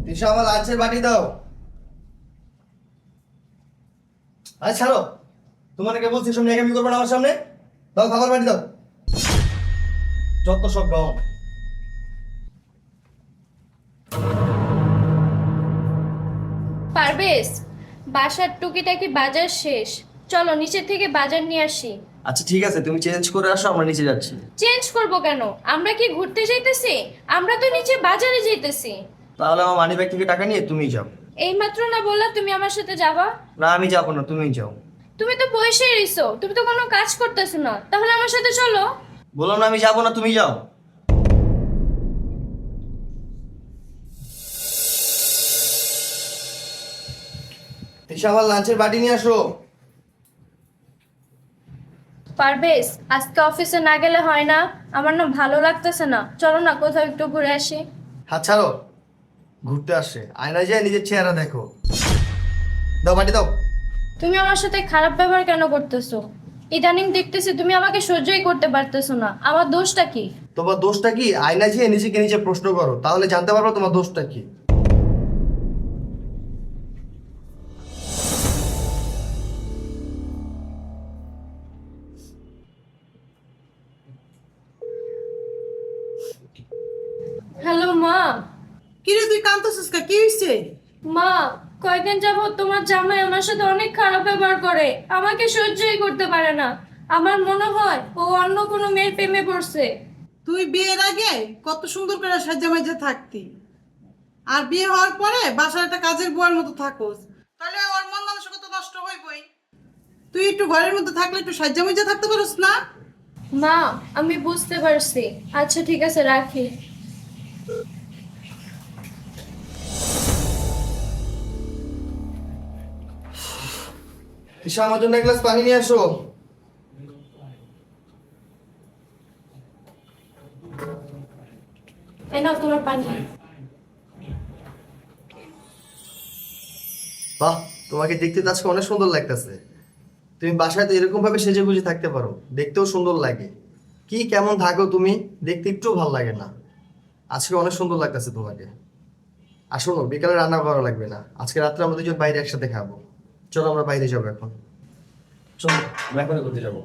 তিশা আমার লাঞ্চের বাটি দাও। আরে ছাড়ো, তোমাকে বলছি সামনে একামি করবে না আমার সামনে। দাও খাবার বাটি দাও। যত সব গাও। পারবেশ, বাসার টুকিটাকি বাজার শেষ, চলো নিচে থেকে বাজার নিয়ে আসি। আচ্ছা ঠিক আছে, তুমি চেঞ্জ করে আসো, আমরা নিচে যাচ্ছি। চেঞ্জ করব কেন? আমরা কি ঘুরতে যাইতেছি? আমরা তো নিচে বাজারে যাইতেছি। তাহলে আমার মানি ব্যাগ থেকে টাকা নিয়ে তুমি যাও। এইমাত্র না বললা তুমি আমার সাথে যাবা? না আমি যাবো না, তুমিই যাও। তুমি তো বসেই রইছো, তুমি তো কোনো কাজ করতেছো না, তাহলে আমার সাথে চলো। বললাম না আমি যাবো না, তুমি যাও। তিশা আমার লাঞ্চের বাটি নিয়ে আসো। পারবেশ, আজকে অফিসে না গেলে হয় না? আমার না ভালো লাগতেছে না, চলো না কোথাও একটু ঘুরে আসি। হাত ছাড়ো। ঘুরতে আসে, আয়নায় যায় নিজের চেহারা দেখো। দাও বাটি দাও। তুমি আমার সাথে খারাপ ব্যবহার কেন করতেছো? ইদানিং দেখতেছি তুমি আমাকে সহ্যই করতে পারতেছো না, আমার দোষটা কি? তোমার দোষটা কি? আয়নায় যেয়ে নিজেকে নিজে প্রশ্ন করো, তাহলে জানতে পারবো তোমার দোষটা কি। হ্যালো মা। কিরে তুই কাঁদতেছিস কা? কি হইছে? মা, কয়েকদিন যাবত তোমার জামাই আমার সাথে অনেক খারাপ ব্যবহার করে, আমাকে সহ্যই করতে পারে না। আমার মনে হয় ও অন্য কোনো মেয়ের প্রেমে পড়ছে। তুই বিয়ের আগে কত সুন্দর করে সাজ্জা মাইজা থাকতি, আর বিয়ে হওয়ার পরে বাসার একটা কাজের বুয়ার মতো থাকোস, তাহলে ওর মন মানসিকতা নষ্ট হইবই। তুই একটু ঘরের মধ্যে থাকলে একটু সাজ্জা মাইজা থাকতে পারোস না? মা, আমি বুঝতে পারছি, আচ্ছা ঠিক আছে রাখি। তিশা আমার জন্য এক গ্লাস পানি নিয়ে আসো। এই নাও তোমার পানি। বাহ, তোমাকে দেখতে তো আজকে অনেক সুন্দর লাগতেছে। তুমি বাসায় তো এরকম ভাবে সেজে গুজে থাকতে পারো, দেখতেও সুন্দর লাগে। কি কেমন থাকো তুমি, দেখতে একটু ভালো লাগে না? আজকে অনেক সুন্দর লাগতেছে তোমাকে। আর শোনো, বিকালে রান্না করা লাগবে না, আজকে রাত্রে আমরা দুজন বাইরে একসাথে খাবো। চলো আমরা বাইরে যাবো এখন। চলো, আমরা এখন করতে যাবো।